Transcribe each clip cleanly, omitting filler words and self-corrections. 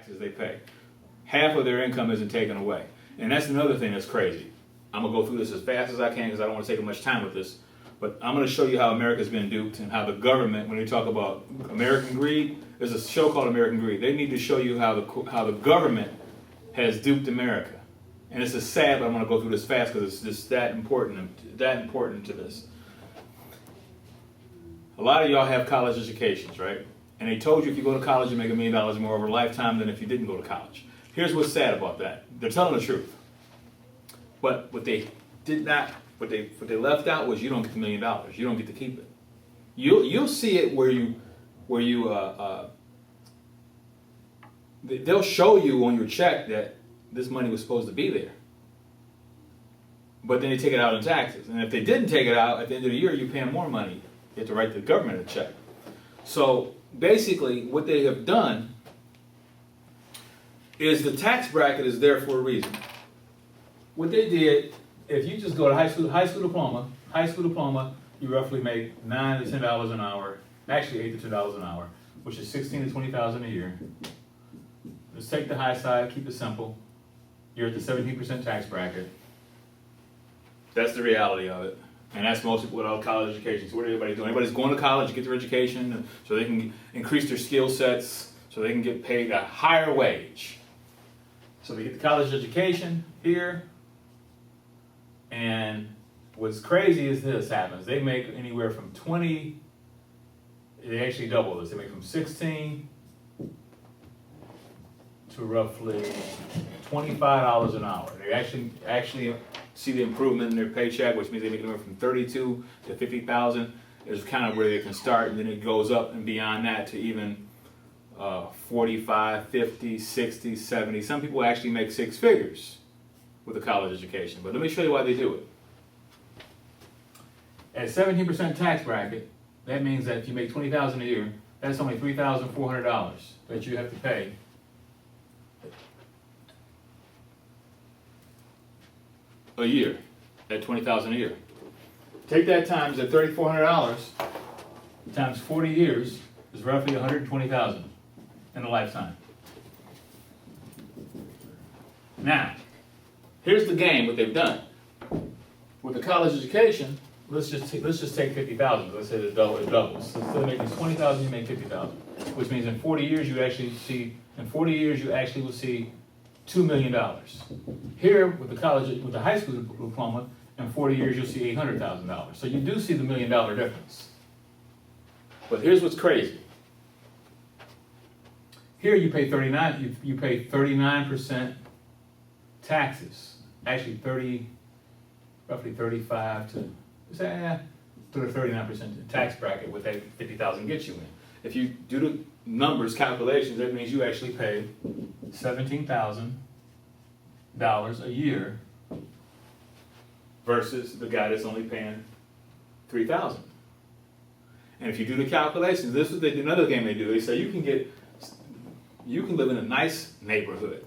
taxes they pay. Half of their income isn't taken away. And that's another thing that's crazy. I'm going to go through this as fast as I can because I don't want to take up much time with this. But I'm going to show you how America's been duped and how the government, when they talk about American greed, there's a show called American Greed. They need to show you how the government has duped America. And it's just sad, but I'm going to go through this fast because it's just that important to this. A lot of y'all have college educations, right? And they told you if you go to college, you make $1 million more over a lifetime than if you didn't go to college. Here's what's sad about that. They're telling the truth. But what they did not, what they left out was you don't get the $1 million. You don't get to keep it. You'll see it they'll show you on your check that this money was supposed to be there. But then they take it out in taxes. And if they didn't take it out, at the end of the year, you're paying more money. You have to write the government a check. So basically, what they have done is the tax bracket is there for a reason. What they did, if you just go to high school diploma, you roughly make $9 to $10 an hour, actually $8 to $10 an hour, which is $16,000 to $20,000 a year. Just take the high side, keep it simple. You're at the 17% tax bracket. That's the reality of it. And that's most people without college education. So what are everybody doing? Everybody's going to college to get their education so they can increase their skill sets, so they can get paid a higher wage. So they get the college education here. And what's crazy is this happens. They make anywhere from 20, they actually double this. They make from 16 to roughly $25 an hour. They actually see the improvement in their paycheck, which means they make anywhere from 32 to 50,000 is kind of where they can start, and then it goes up and beyond that to even 45, 50, 60, 70. Some people actually make six figures with a college education, but let me show you why they do it. At 17% tax bracket, that means that if you make $20,000 a year, that's only $3,400 that you have to pay a year at $20,000 a year. Take that times at $3,400 times 40 years is roughly $120,000 in a lifetime. Now, here's the game. What they've done with the college education. Let's just take 50,000. Let's say it doubles. So instead of making 20,000, you make 50,000, which means in 40 years you actually will see $2 million. Here, with the high school diploma, in 40 years you'll see $800,000. So you do see the $1 million difference. But here's what's crazy. Here you pay 39% taxes. Actually, roughly 35 to 39% tax bracket with that 50,000 gets you in. If you do the numbers, calculations, that means you actually pay $17,000 a year versus the guy that's only paying $3,000. And if you do the calculations, this is another game they do. They say you can live in a nice neighborhood.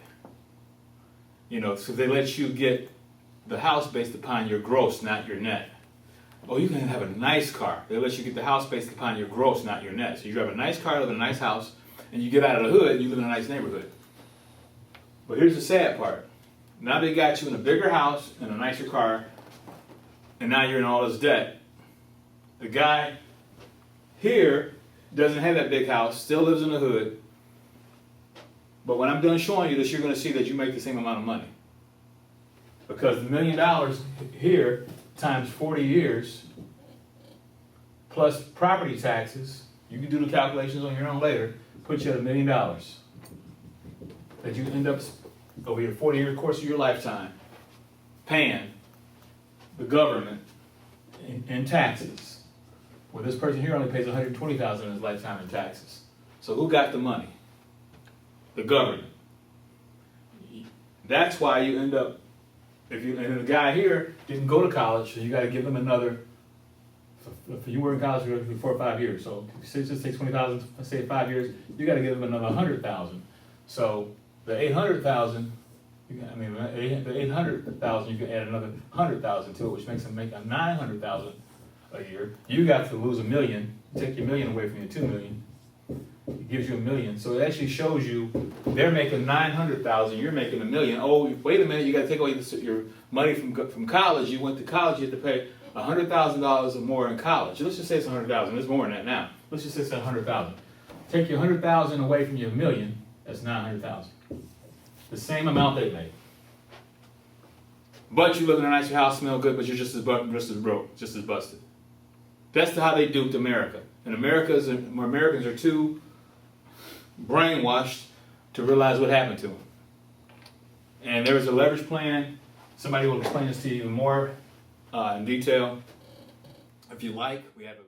So they let you get the house based upon your gross, not your net. Oh, you can have a nice car. They let you get the house based upon your gross, not your net. So you drive a nice car, live in a nice house, and you get out of the hood, and you live in a nice neighborhood. But here's the sad part. Now they got you in a bigger house and a nicer car, and now you're in all this debt. The guy here doesn't have that big house, still lives in the hood, but when I'm done showing you this, you're going to see that you make the same amount of money. Because the $1 million here times 40 years plus property taxes, you can do the calculations on your own later, puts you at $1 million that you end up over your 40-year course of your lifetime paying the government in taxes. Well, this person here only pays $120,000 in his lifetime in taxes. So who got the money? The government. That's why you end up, and the guy here didn't go to college, so you got to give him another. If you were in college for 4 or 5 years, so if you just take 20,000, say 5 years, you got to give him another 100,000. So the 800,000, the 800,000, you can add another 100,000 to it, which makes him make a 900,000 a year. You got to lose $1 million, take your $1 million away from your $2 million. it gives you $1 million. So it actually shows you they're making 900,000, you're making $1 million. Oh, wait a minute, you got to take away your money from college. You went to college, you have to pay $100,000 or more in college. Let's just say it's 100,000. It's more than that now. Let's just say it's 100,000. Take your 100,000 away from your $1 million. That's 900,000. The same amount they made. But you live in a nicer house, smell good, but you're just as broke, just as busted. That's how they duped America. And Americans are too brainwashed to realize what happened to them. And there was a leverage plan. Somebody will explain this to you even more in detail. If you like, we have a